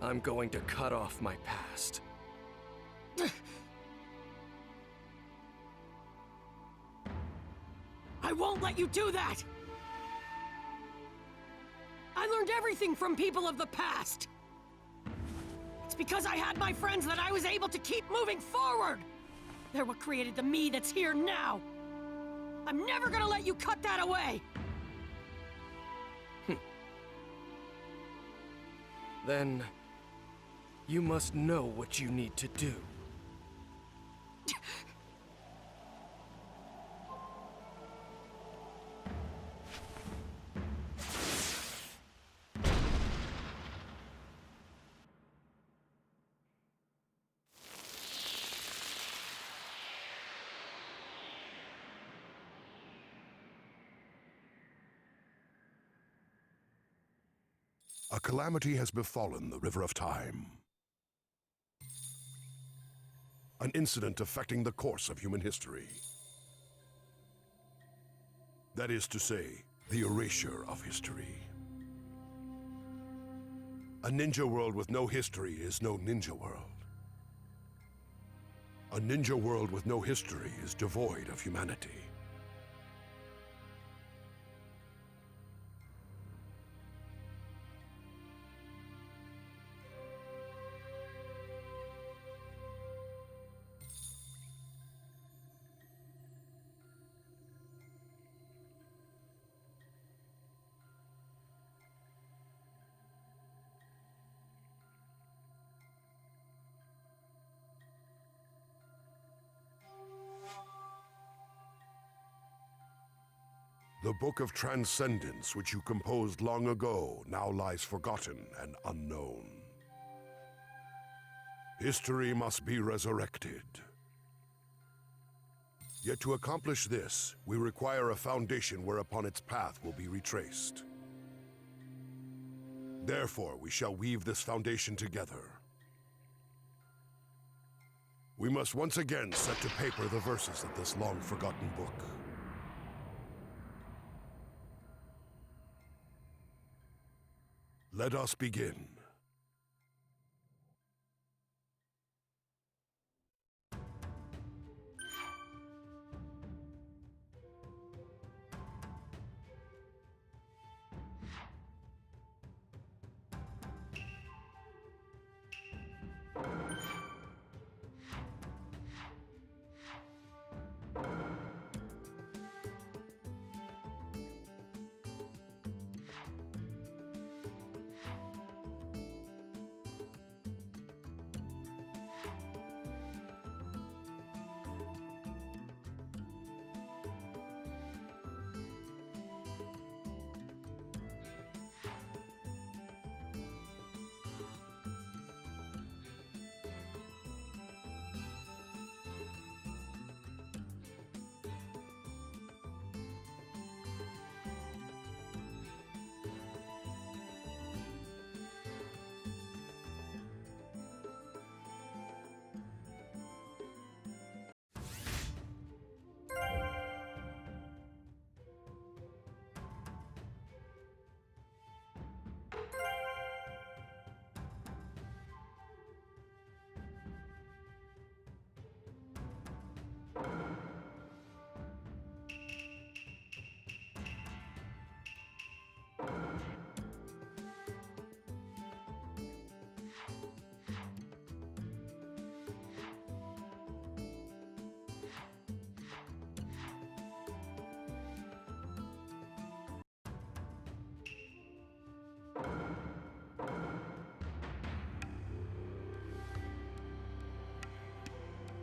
I'm going to cut off my past. I won't let you do that! I learned everything from people of the past! It's because I had my friends that I was able to keep moving forward! They're what created the me that's here now! I'm never gonna let you cut that away! Then, you must know what you need to do. A calamity has befallen the River of Time. An incident affecting the course of human history. That is to say, the erasure of history. A ninja world with no history is no ninja world. A ninja world with no history is devoid of humanity. The Book of Transcendence, which you composed long ago, now lies forgotten and unknown. History must be resurrected. Yet to accomplish this, we require a foundation whereupon its path will be retraced. Therefore, we shall weave this foundation together. We must once again set to paper the verses of this long-forgotten book. Let us begin.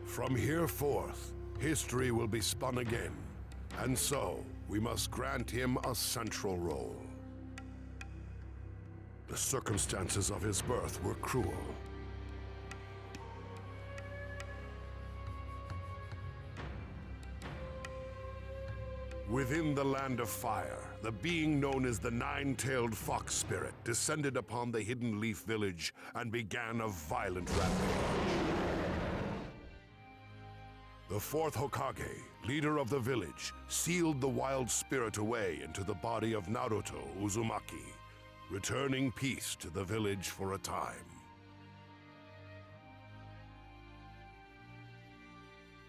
From here forth, history will be spun again, and so we must grant him a central role. The circumstances of his birth were cruel. Within the Land of Fire, the being known as the Nine-Tailed Fox Spirit descended upon the Hidden Leaf Village and began a violent rampage. The fourth Hokage, leader of the village, sealed the wild spirit away into the body of Naruto Uzumaki, returning peace to the village for a time.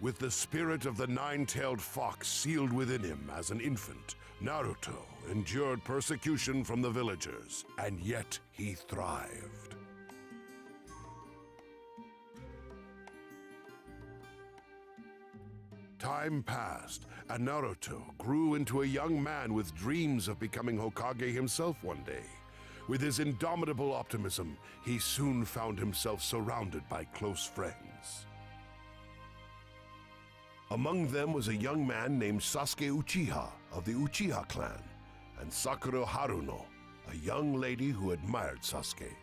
With the spirit of the nine-tailed fox sealed within him as an infant, Naruto endured persecution from the villagers, and yet he thrived. Time passed, and Naruto grew into a young man with dreams of becoming Hokage himself one day. With his indomitable optimism, he soon found himself surrounded by close friends. Among them was a young man named Sasuke Uchiha of the Uchiha clan, and Sakura Haruno, a young lady who admired Sasuke.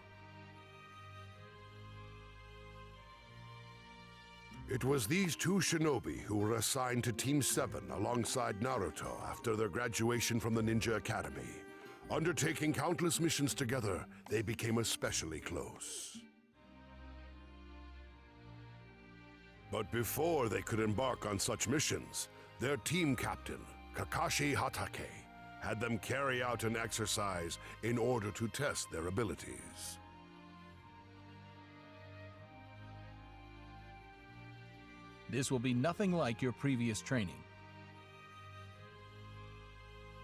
It was these two shinobi who were assigned to Team 7 alongside Naruto after their graduation from the Ninja Academy. Undertaking countless missions together, they became especially close. But before they could embark on such missions, their team captain, Kakashi Hatake, had them carry out an exercise in order to test their abilities. This will be nothing like your previous training.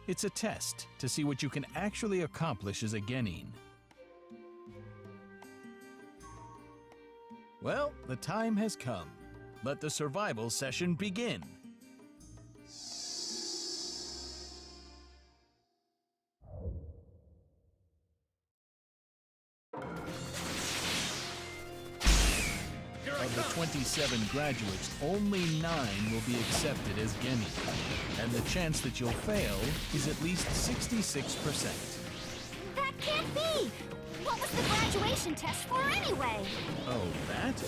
It's a test to see what you can actually accomplish as a genin. Well, the time has come. Let the survival session begin. Of the 27 graduates, only 9 will be accepted as genin, and the chance that you'll fail is at least 66%. That can't be! What was the graduation test for anyway? Oh, that?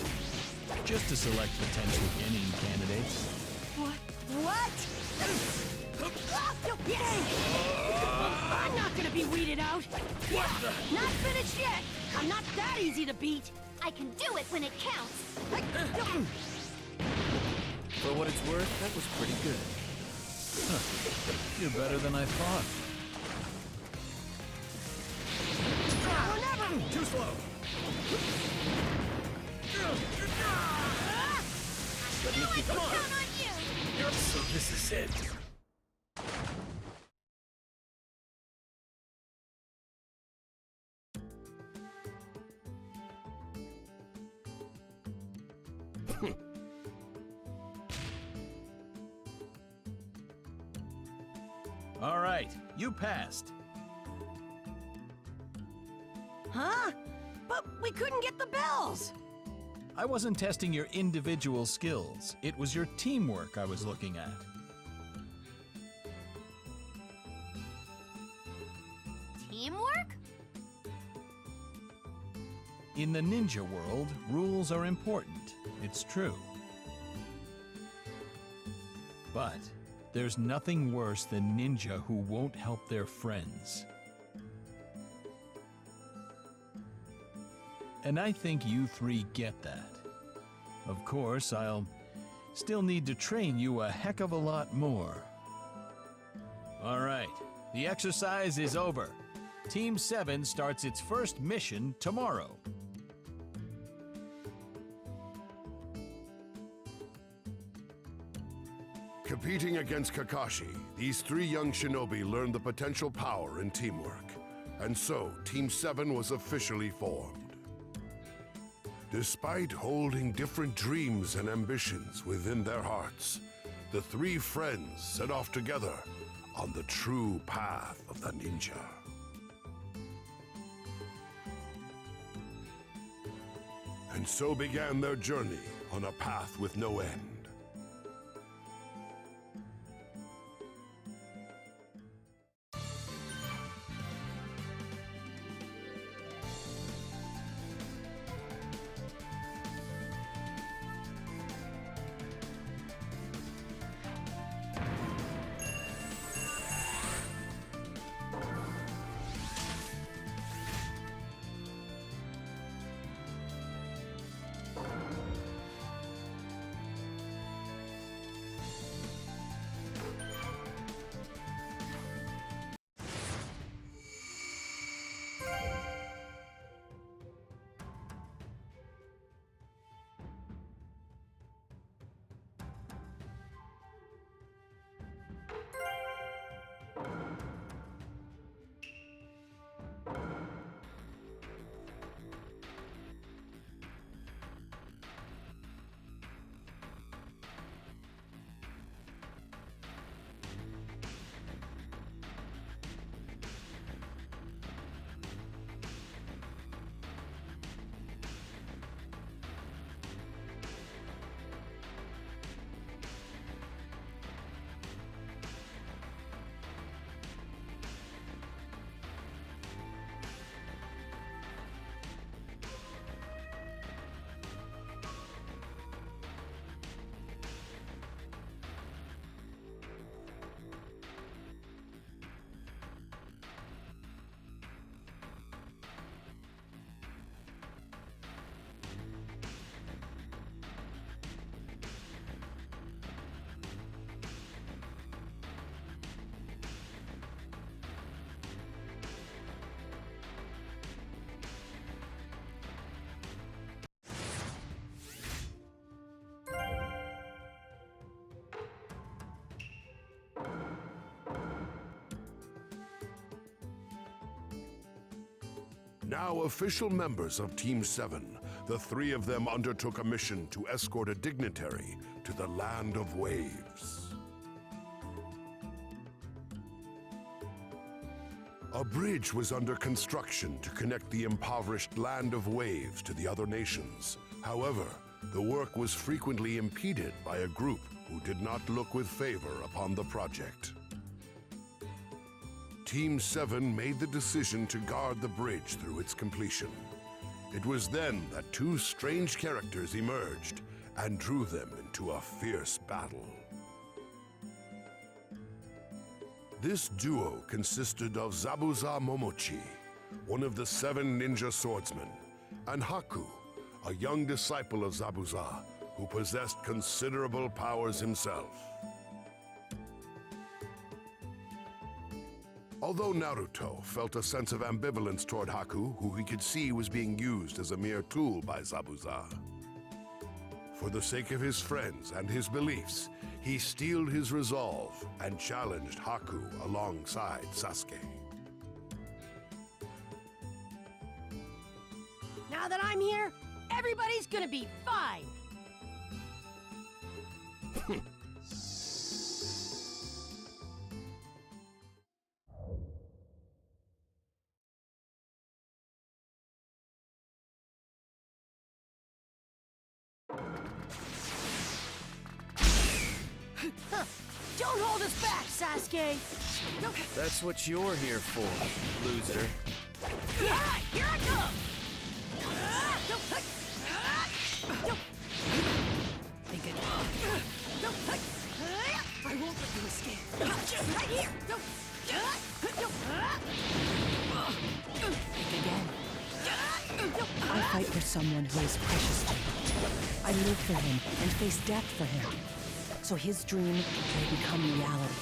Just to select potential genin candidates. What? I'm not gonna be weeded out! Not finished yet! I'm not that easy to beat! I can do it when it counts. For what it's worth, that was pretty good. You're better than I thought. Too slow. Let me count on you. So this is it. All right, you passed. Huh? But we couldn't get the bells! I wasn't testing your individual skills. It was your teamwork I was looking at. Teamwork? In the ninja world, rules are important. It's true. But there's nothing worse than ninja who won't help their friends. And I think you three get that. Of course, I'll still need to train you a heck of a lot more. All right, the exercise is over. Team 7 starts its first mission tomorrow. Competing against Kakashi, these 3 young shinobi learned the potential power in teamwork. And so, Team 7 was officially formed. Despite holding different dreams and ambitions within their hearts, the 3 friends set off together on the true path of the ninja. And so began their journey on a path with no end. Now official members of Team 7, the three of them undertook a mission to escort a dignitary to the Land of Waves. A bridge was under construction to connect the impoverished Land of Waves to the other nations. However, the work was frequently impeded by a group who did not look with favor upon the project. Team 7 made the decision to guard the bridge through its completion. It was then that two strange characters emerged and drew them into a fierce battle. This duo consisted of Zabuza Momochi, one of the 7 ninja swordsmen, and Haku, a young disciple of Zabuza who possessed considerable powers himself. Although Naruto felt a sense of ambivalence toward Haku, who he could see was being used as a mere tool by Zabuza, for the sake of his friends and his beliefs, he steeled his resolve and challenged Haku alongside Sasuke. Now that I'm here, everybody's gonna be fine. Don't hold us back, Sasuke! That's what you're here for, loser. Alright, here I come! Think it. I won't let you escape. Right here! Think again. I fight for someone who is precious to me. I live for him and face death for him. So his dream will become reality.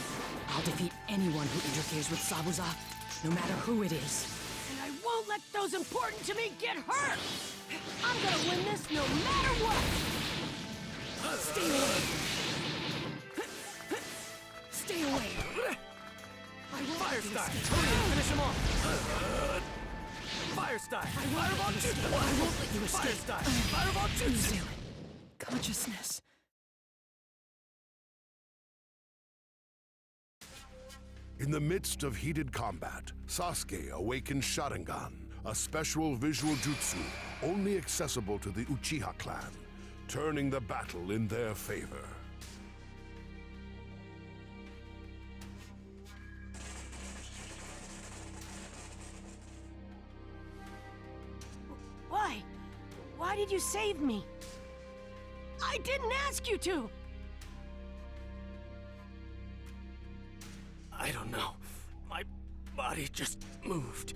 I'll defeat anyone who interferes with Zabuza, no matter who it is. And I won't let those important to me get hurt! I'm gonna win this no matter what! Stay away! Stay away! I won't Fire let you style! escape. Finish him off! Fire style! Fireball jutsu! I won't let you escape. Fire style! Fireball jutsu! Uzu. Consciousness. In the midst of heated combat, Sasuke awakened Sharingan, a special visual jutsu only accessible to the Uchiha clan, turning the battle in their favor. Why? Why did you save me? I didn't ask you to! I don't know. My body just moved.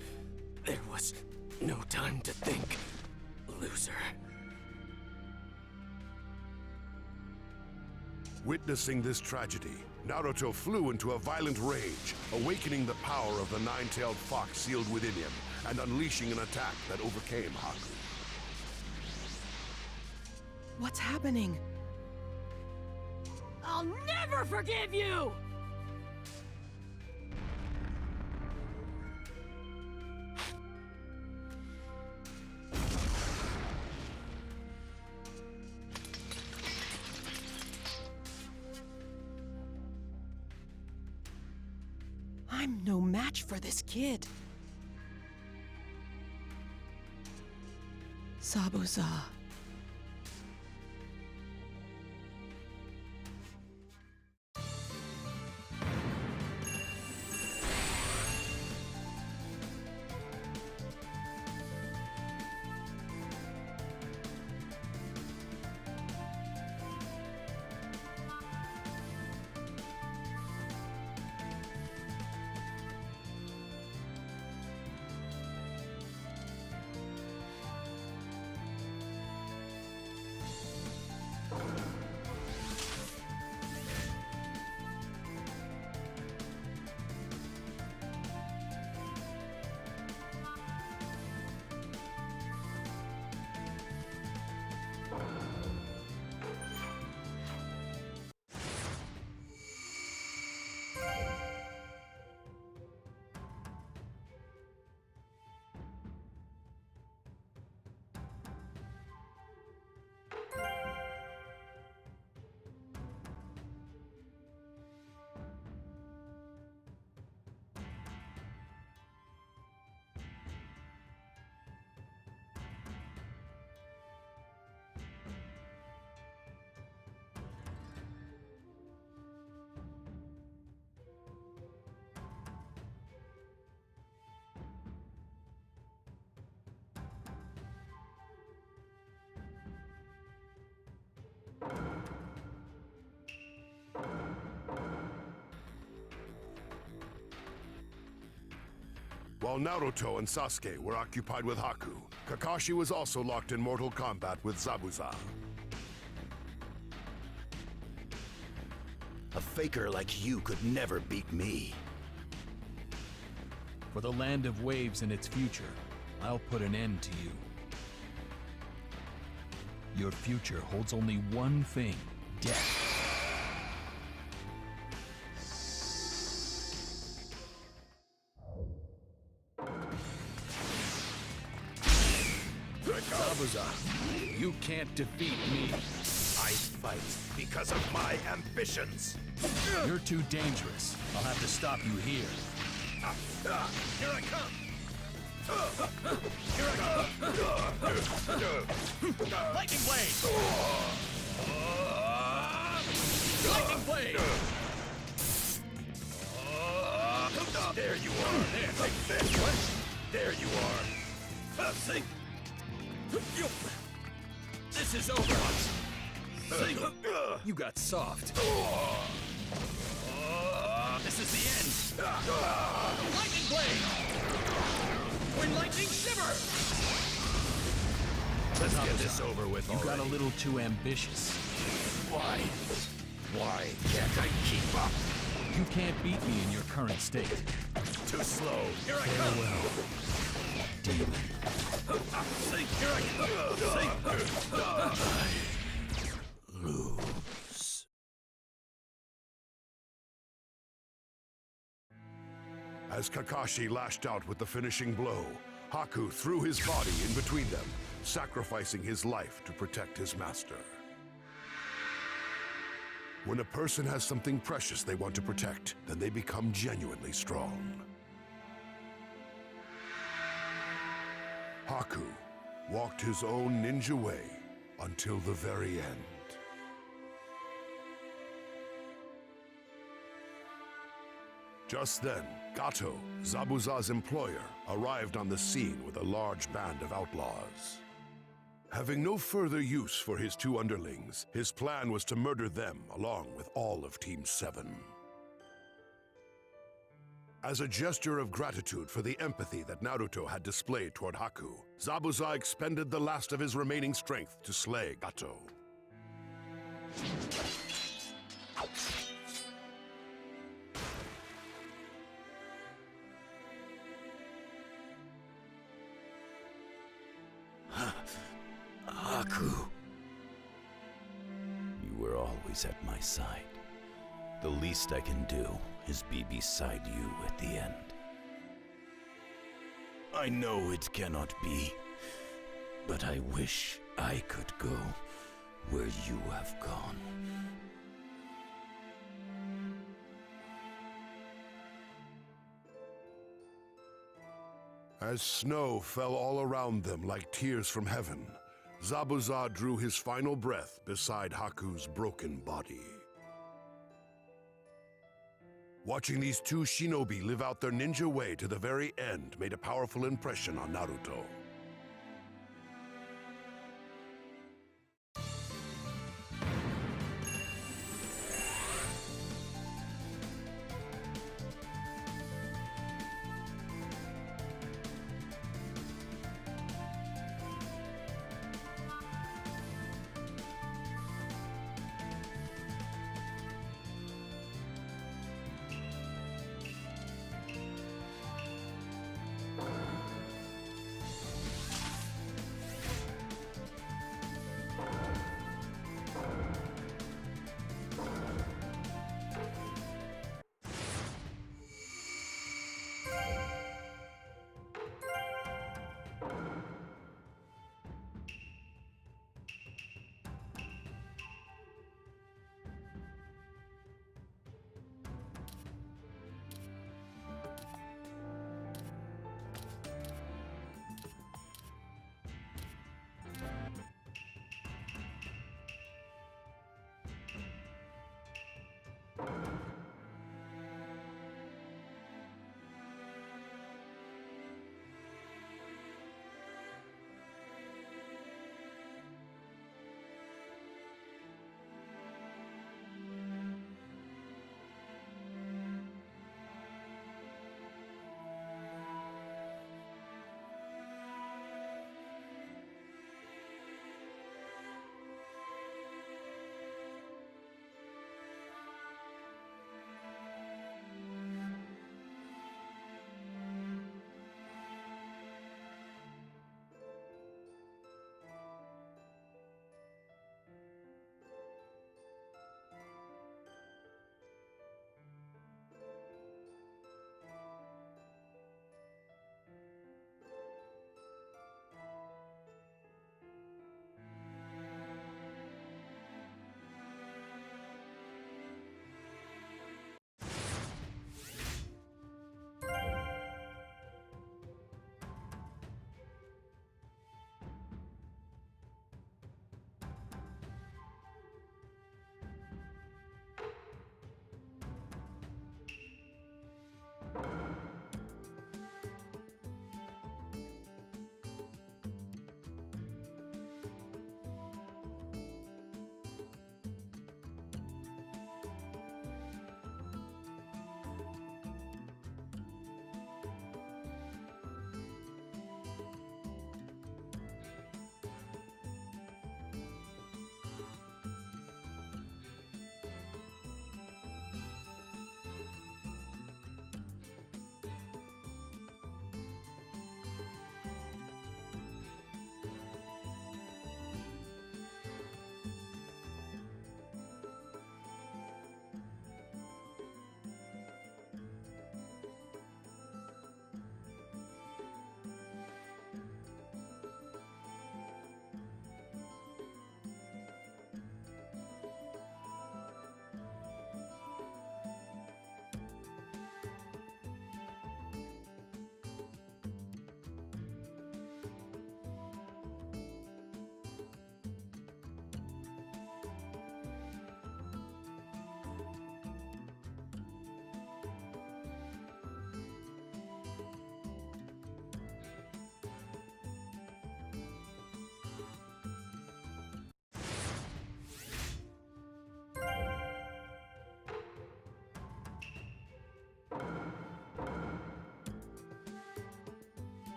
There was no time to think, loser. Witnessing this tragedy, Naruto flew into a violent rage, awakening the power of the nine-tailed fox sealed within him and unleashing an attack that overcame Haku. What's happening? I'll never forgive you! I'm no match for this kid. Zabuza. While Naruto and Sasuke were occupied with Haku, Kakashi was also locked in mortal combat with Zabuza. A faker like you could never beat me. For the land of waves and its future, I'll put an end to you. Your future holds only one thing: death. Zabuza, you can't defeat me. I fight because of my ambitions. You're too dangerous. I'll have to stop you here. Here I come! Lightning blade! Lightning blade! There you are! What? There you are! Sing! This is over! Sing! You got soft. This is the end! Lightning blade! When lightning shiver! Let's get this over with You got a already. little too ambitious. Why? Why can't I keep up? You can't beat me in your current state. Too slow. Here I Farewell, demon. come. Sing. Here I come. Sing. Lose. As Kakashi lashed out with the finishing blow, Haku threw his body in between them, sacrificing his life to protect his master. When a person has something precious they want to protect, then they become genuinely strong. Haku walked his own ninja way until the very end. Just then, Gato, Zabuza's employer, arrived on the scene with a large band of outlaws. Having no further use for his two underlings, his plan was to murder them along with all of Team 7. As a gesture of gratitude for the empathy that Naruto had displayed toward Haku, Zabuza expended the last of his remaining strength to slay Gato. Haku. You were always at my side. The least I can do is be beside you at the end. I know it cannot be, but I wish I could go where you have gone. As snow fell all around them like tears from heaven, Zabuza drew his final breath beside Haku's broken body. Watching these two shinobi live out their ninja way to the very end made a powerful impression on Naruto.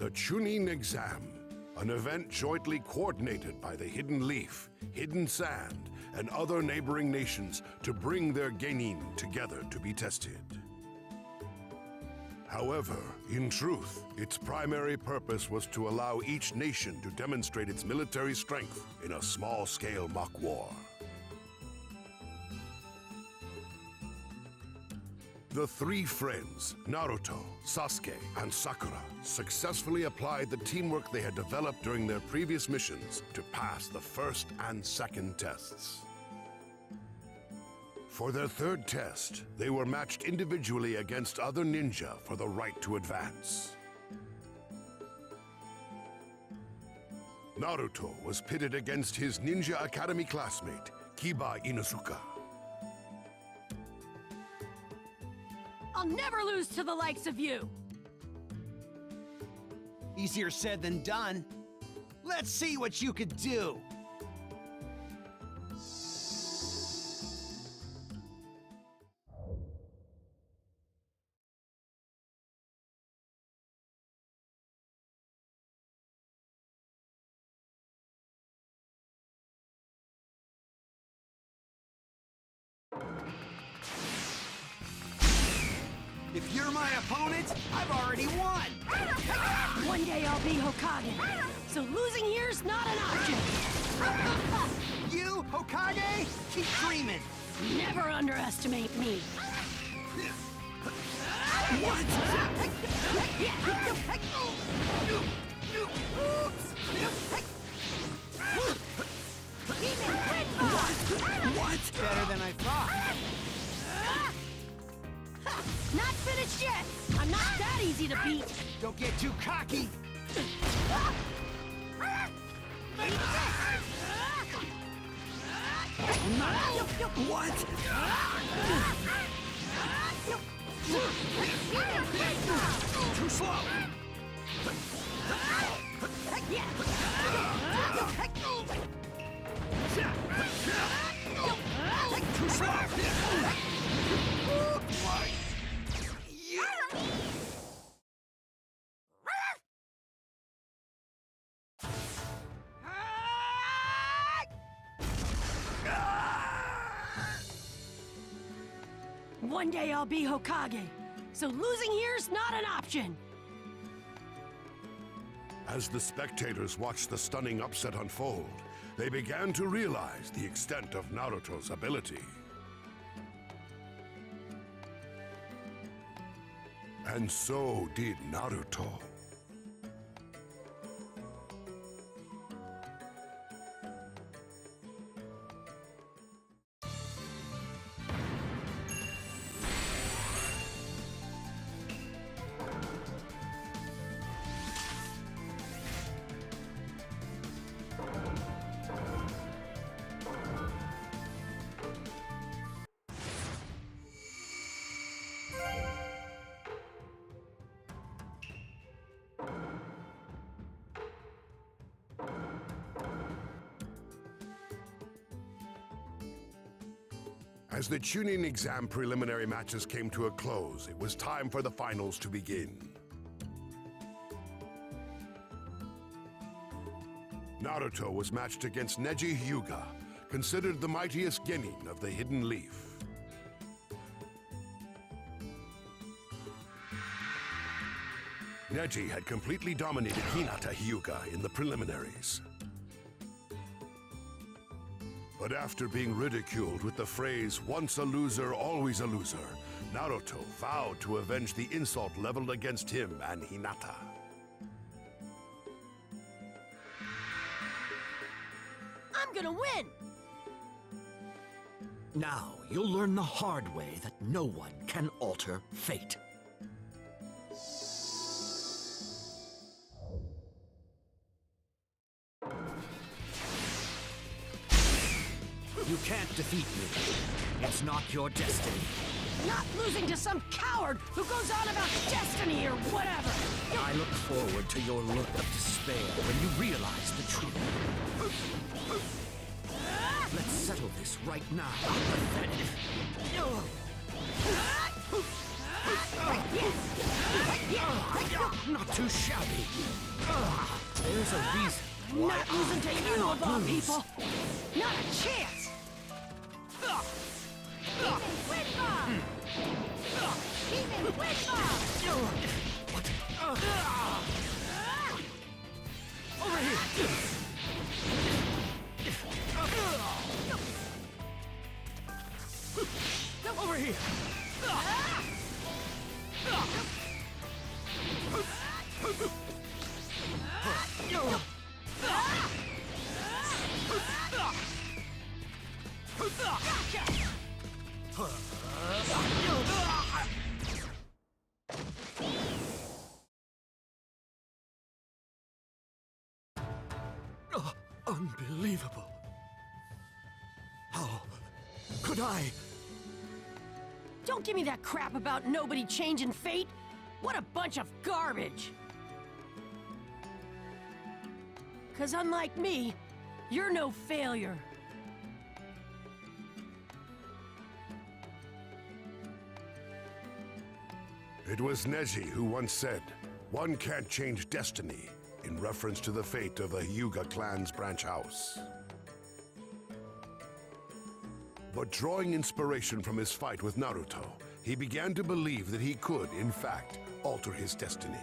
The Chunin Exam, an event jointly coordinated by the Hidden Leaf, Hidden Sand, and other neighboring nations to bring their genin together to be tested. However, in truth, its primary purpose was to allow each nation to demonstrate its military strength in a small-scale mock war. The three friends, Naruto, Sasuke, and Sakura, successfully applied the teamwork they had developed during their previous missions to pass the first and second tests. For their third test, they were matched individually against other ninja for the right to advance. Naruto was pitted against his Ninja Academy classmate, Kiba Inuzuka. I'll never lose to the likes of you! Easier said than done. Let's see what you could do. If you're my opponent, I've already won! One day I'll be Hokage, so losing here's not an option! You, Hokage? Keep dreaming! Never underestimate me! What? What? Better than I thought. Not finished yet! I'm not that easy to beat! Don't get too cocky. What? Too slow. Too slow. One day I'll be Hokage, so losing here's not an option! As the spectators watched the stunning upset unfold, they began to realize the extent of Naruto's ability. And so did Naruto. As the Chunin Exam preliminary matches came to a close, it was time for the finals to begin. Naruto was matched against Neji Hyuga, considered the mightiest genin of the Hidden Leaf. Neji had completely dominated Hinata Hyuga in the preliminaries. But after being ridiculed with the phrase, "once a loser, always a loser," Naruto vowed to avenge the insult leveled against him and Hinata. I'm gonna win! Now, you'll learn the hard way that no one can alter fate. You can't defeat me. It's not your destiny. Not losing to some coward who goes on about destiny or whatever! I look forward to your look of despair when you realize the truth. Let's settle this right now. Pathetic. Not too shabby. There's a reason I'm why not losing to you cannot of all lose. people! Not a chance! Wind bomb! Demon wind bomb! Over here. Over here. Unbelievable. How could I? Don't give me that crap about nobody changing fate! What a bunch of garbage! 'Cause unlike me, you're no failure. It was Neji who once said, "One can't change destiny," in reference to the fate of the Hyuga clan's branch house. But drawing inspiration from his fight with Naruto, he began to believe that he could, in fact, alter his destiny.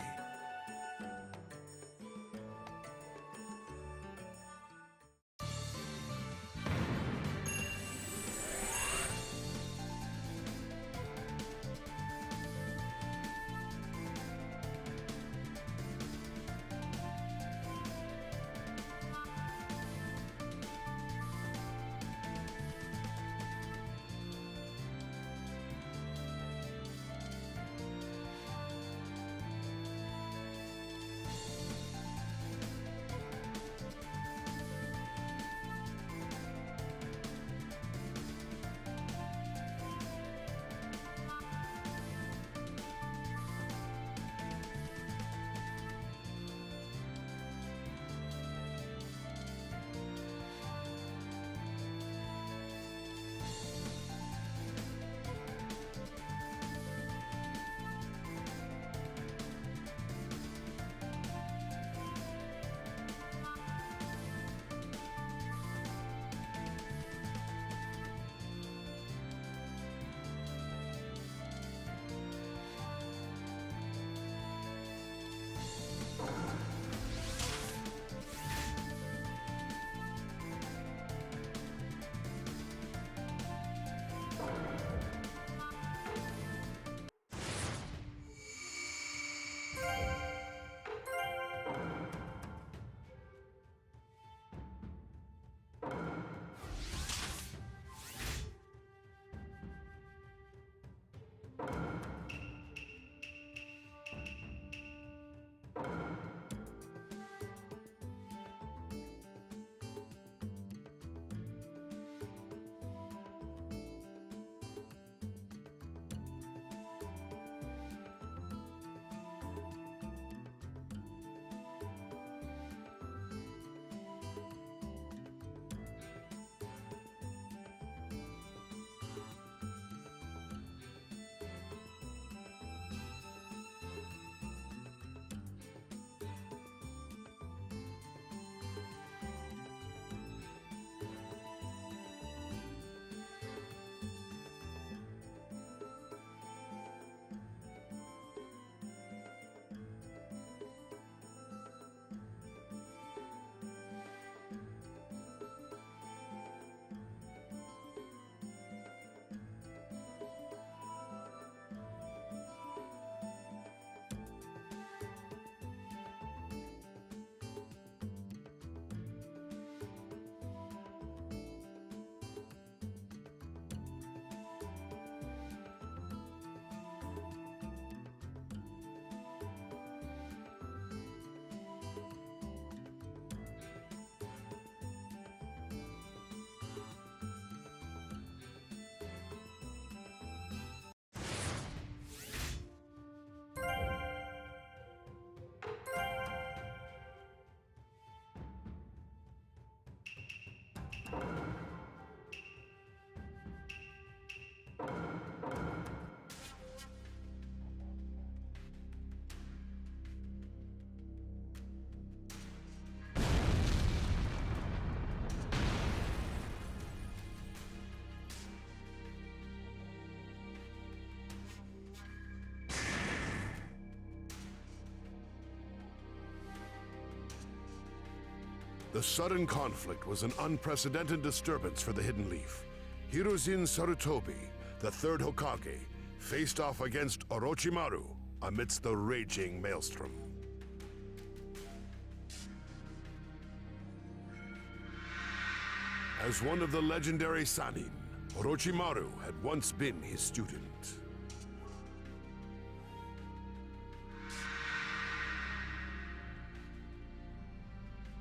The sudden conflict was an unprecedented disturbance for the Hidden Leaf. Hiruzen Sarutobi, the third Hokage, faced off against Orochimaru amidst the raging maelstrom. As one of the legendary Sannin, Orochimaru had once been his student.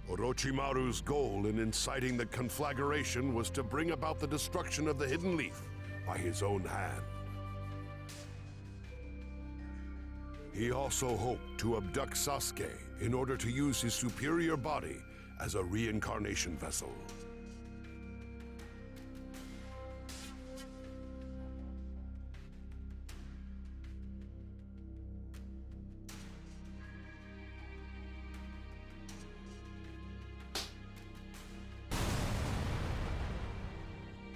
Orochimaru's goal in inciting the conflagration was to bring about the destruction of the Hidden Leaf by his own hand. He also hoped to abduct Sasuke in order to use his superior body as a reincarnation vessel.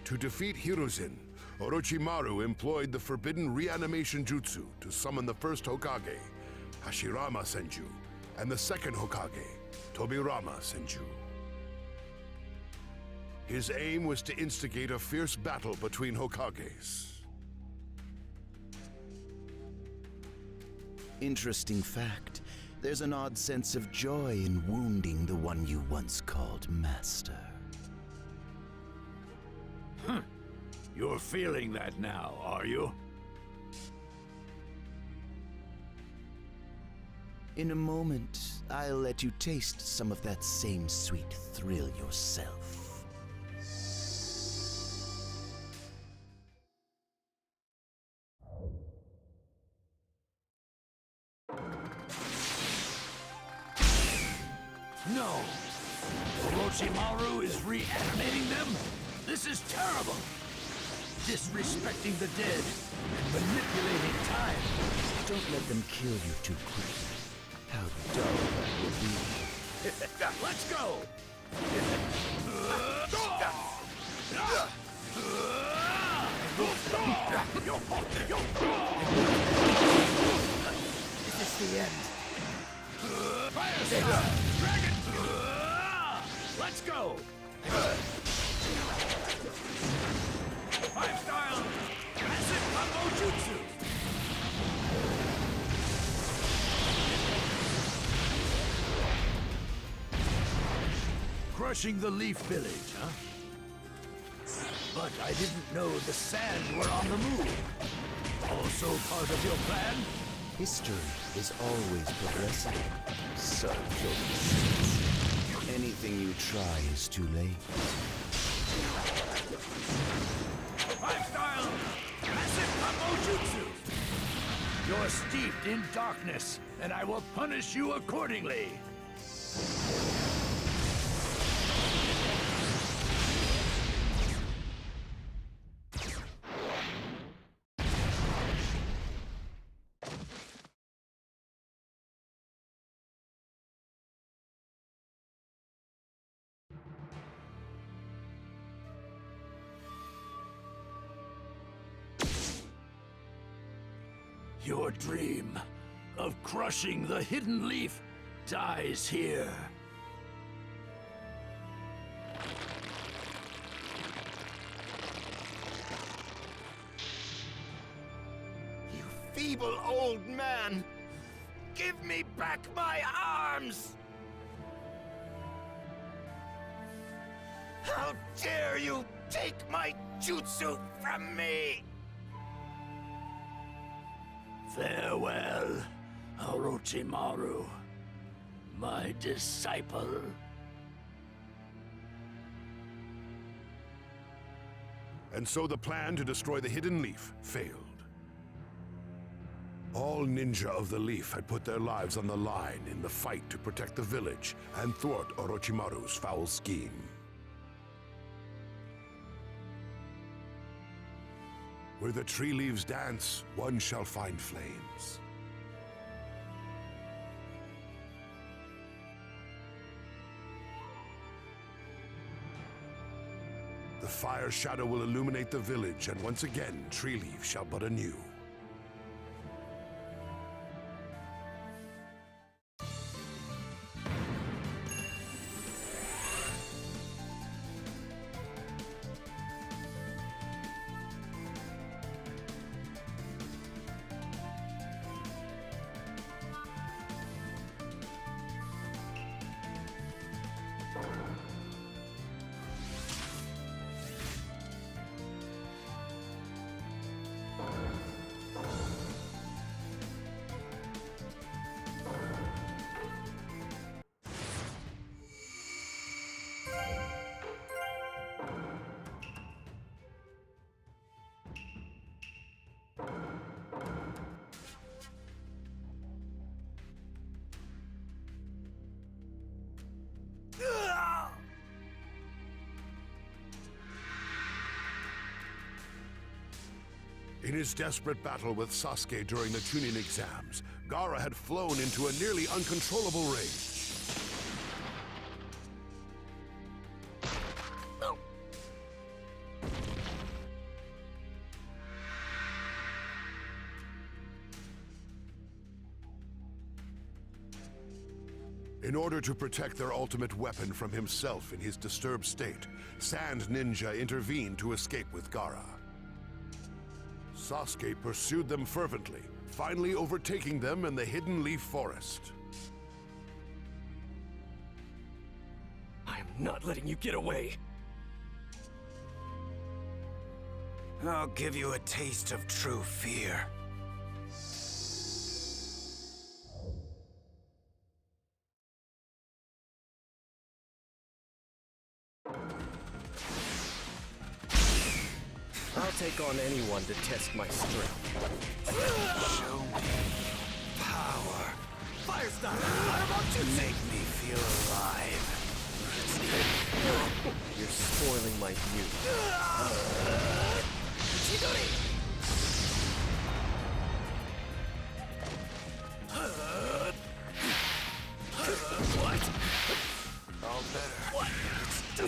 To defeat Hiruzen, Orochimaru employed the forbidden reanimation jutsu to summon the first Hokage, Hashirama Senju, and the second Hokage, Tobirama Senju. His aim was to instigate a fierce battle between Hokages. Interesting fact. There's an odd sense of joy in wounding the one you once called master. You're feeling that now, are you? In a moment, I'll let you taste some of that same sweet thrill yourself. No! Orochimaru is reanimating them? This is terrible! Disrespecting the dead and manipulating time. Don't let them kill you too quickly. How dull that will be. Let's go! Is this the end? Fire style! Dragon! Let's go! Five-style massive combo jutsu! Crushing the Leaf Village, huh? But I didn't know the Sand were on the move. Also part of your plan? History is always progressing. So curious. Anything you try is too late. Five-style massive combo jutsu! You're steeped in darkness, and I will punish you accordingly. Your dream of crushing the Hidden Leaf dies here. You feeble old man! Give me back my arms! How dare you take my jutsu from me! Farewell, Orochimaru, my disciple. And so the plan to destroy the Hidden Leaf failed. All ninja of the Leaf had put their lives on the line in the fight to protect the village and thwart Orochimaru's foul scheme. Where the tree leaves dance, one shall find flames. The fire shadow will illuminate the village, and once again, Tree Leaf shall bud anew. In his desperate battle with Sasuke during the Chunin exams, Gaara had flown into a nearly uncontrollable rage. In order to protect their ultimate weapon from himself in his disturbed state, Sand Ninja intervened to escape with Gaara. Sasuke pursued them fervently, finally overtaking them in the Hidden Leaf Forest. I am not letting you get away. I'll give you a taste of true fear. I'll take on anyone to test my strength. Show me power. Fire style! I'm about to Make me feel alive. You're spoiling my view. Chidori! What? All better. What? Too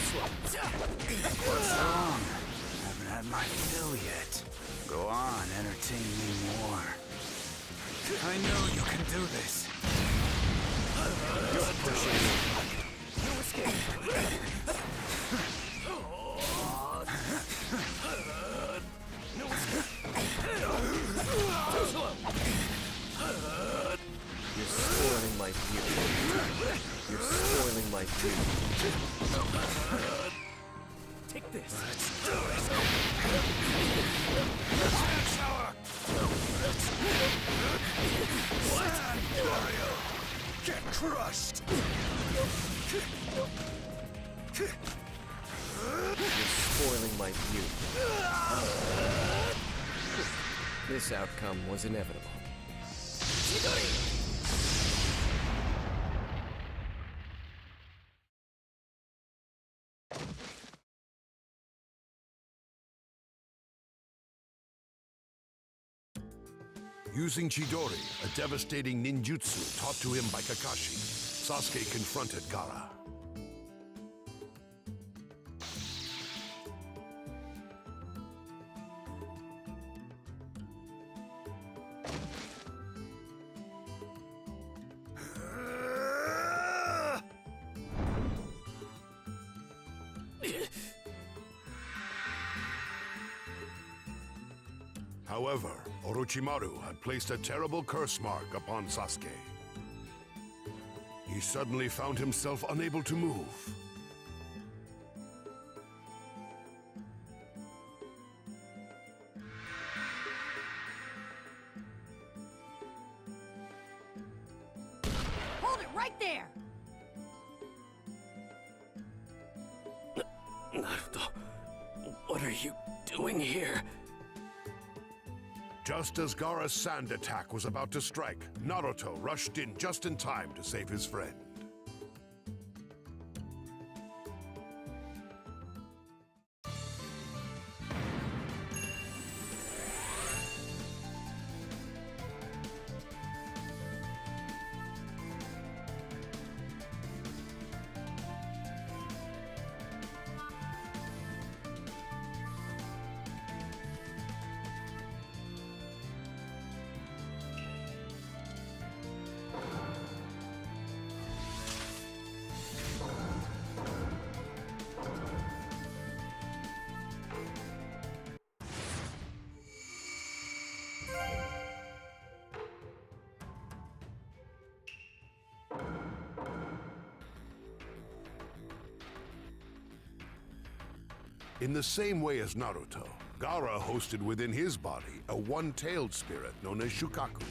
slow. What's wrong? Haven't had my fill yet. Go on, entertain me more. I know you can do this. You're pushing me. No escape. No escape. Too slow. You're spoiling my view. You're spoiling my view. Take this. Let's do it. Sand shower. What? Mario, get crushed. You're spoiling my view. This outcome was inevitable. Chidori! Using Chidori, a devastating ninjutsu taught to him by Kakashi, Sasuke confronted Gaara. However, Orochimaru had placed a terrible curse mark upon Sasuke. He suddenly found himself unable to move. Hold it right there! Naruto, what are you doing here? Just as Gaara's sand attack was about to strike, Naruto rushed in just in time to save his friend. In the same way as Naruto, Gaara hosted within his body a one-tailed spirit known as Shukaku.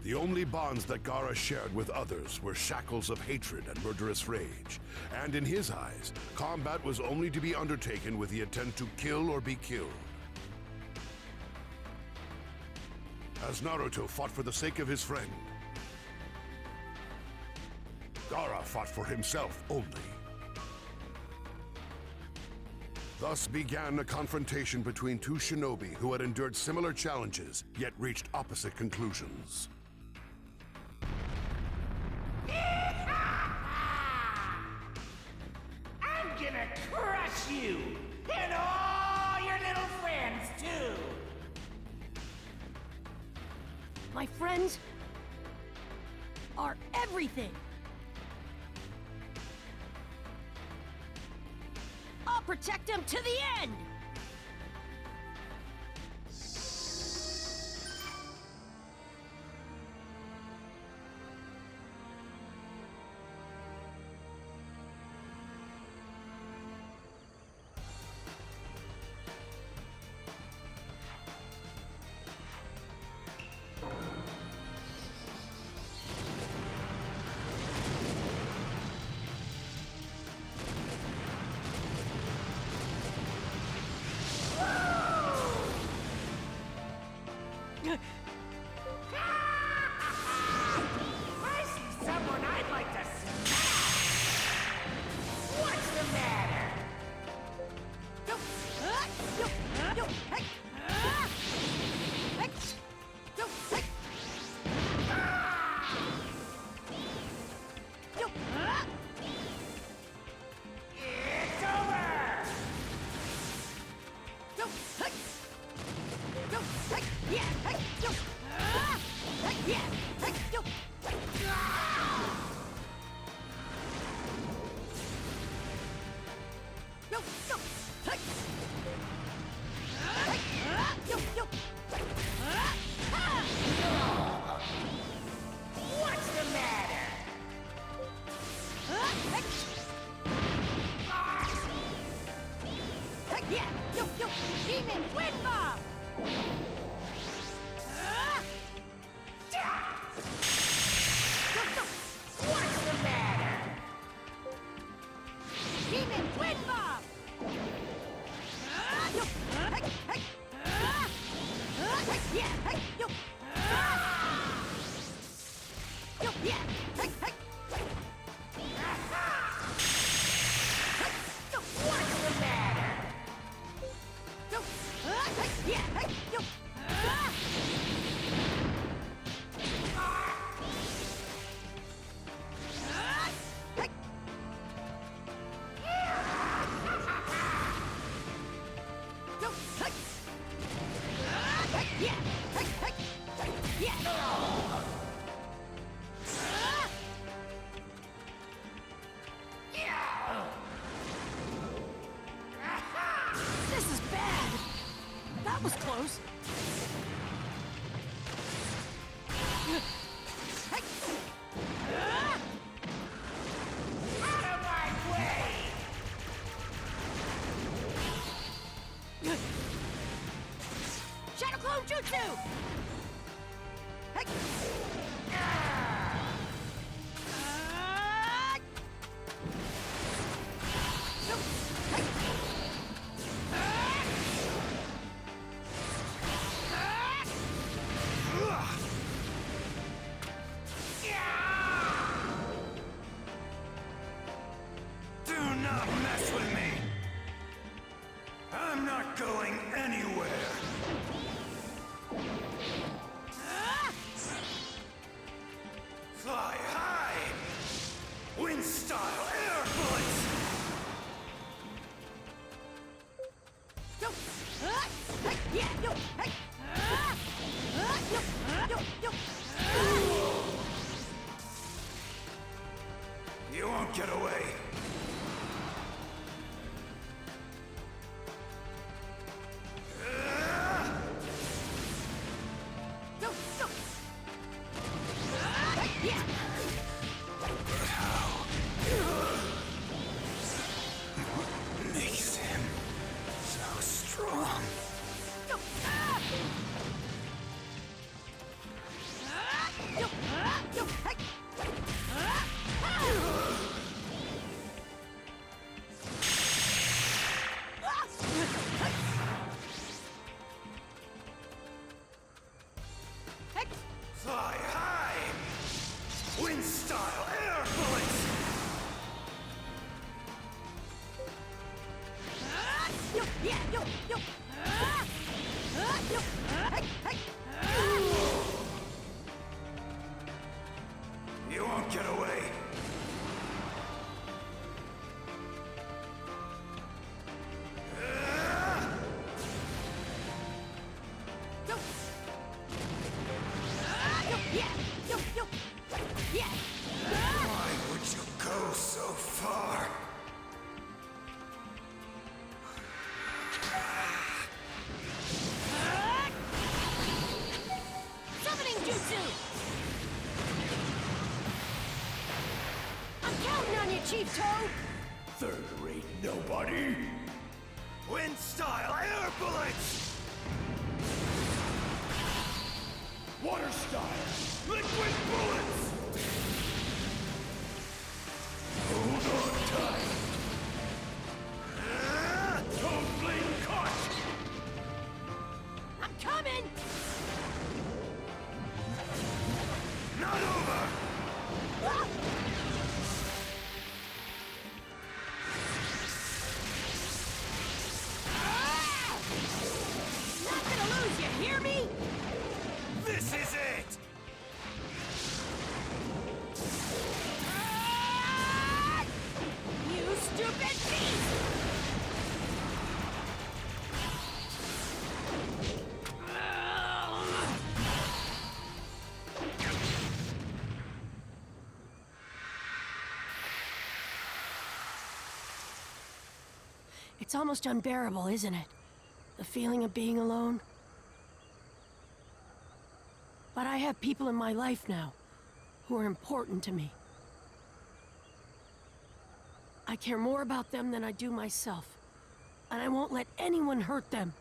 The only bonds that Gaara shared with others were shackles of hatred and murderous rage, and in his eyes, combat was only to be undertaken with the intent to kill or be killed. As Naruto fought for the sake of his friend, Gaara fought for himself only. Thus began a confrontation between two shinobi who had endured similar challenges, yet reached opposite conclusions. I'm gonna crush you! And all your little friends, too! My friends are everything. I'll protect them to the end! I see someone I'd like to smash! What's the matter? It's over! What's the matter? Demon Wind Bomb! What's the matter? Demon Wind Bomb! What's the matter? This is bad! That was close. Out of my way! Shadow Clone Jutsu! Do not mess with me! I'm not going anywhere! Fly high! Wind style air bullets! You won't get away! Makes him so strong. Fly high! Wind style air bullets! Yeah! Yo, yo! Yeah! Why would you go so far? Summoning jutsu! I'm counting on you, Chief Toad! Third-rate nobody. Wind style air bullets! Water style. Liquid bullets. Hold on tight. Toad blade caught. I'm coming! Not over! Ah! Ah! Not gonna lose, you hear me? This is it! Ah! You stupid beast! It's almost unbearable, isn't it? The feeling of being alone. But I have people in my life now who are important to me. I care more about them than I do myself, and I won't let anyone hurt them.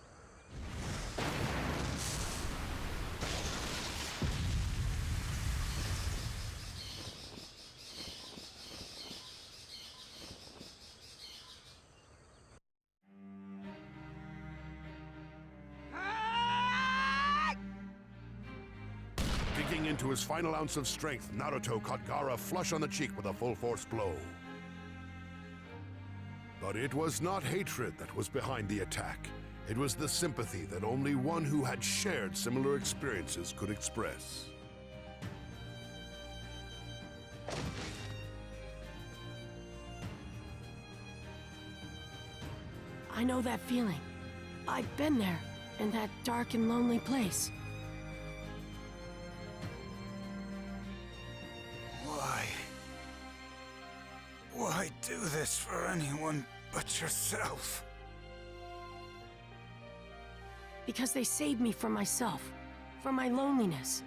Digging into his final ounce of strength, Naruto caught Gaara flush on the cheek with a full-force blow. But it was not hatred that was behind the attack. It was the sympathy that only one who had shared similar experiences could express. I know that feeling. I've been there, in that dark and lonely place. Why do this for anyone but yourself? Because they saved me from myself, from my loneliness.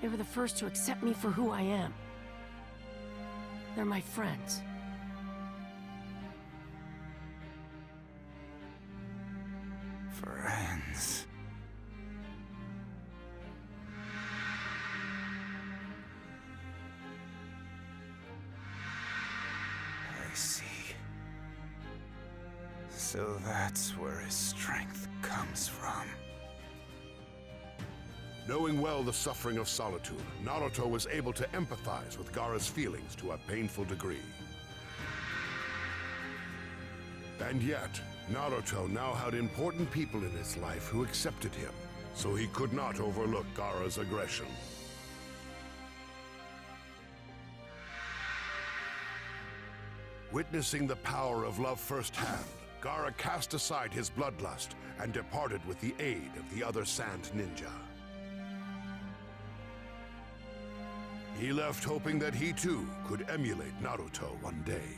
They were the first to accept me for who I am. They're my friends. Friends. I see. So that's where his strength comes from. Knowing well the suffering of solitude, Naruto was able to empathize with Gaara's feelings to a painful degree. And yet, Naruto now had important people in his life who accepted him, so he could not overlook Gaara's aggression. Witnessing the power of love firsthand, Gaara cast aside his bloodlust and departed with the aid of the other Sand Ninja. He left hoping that he too could emulate Naruto one day.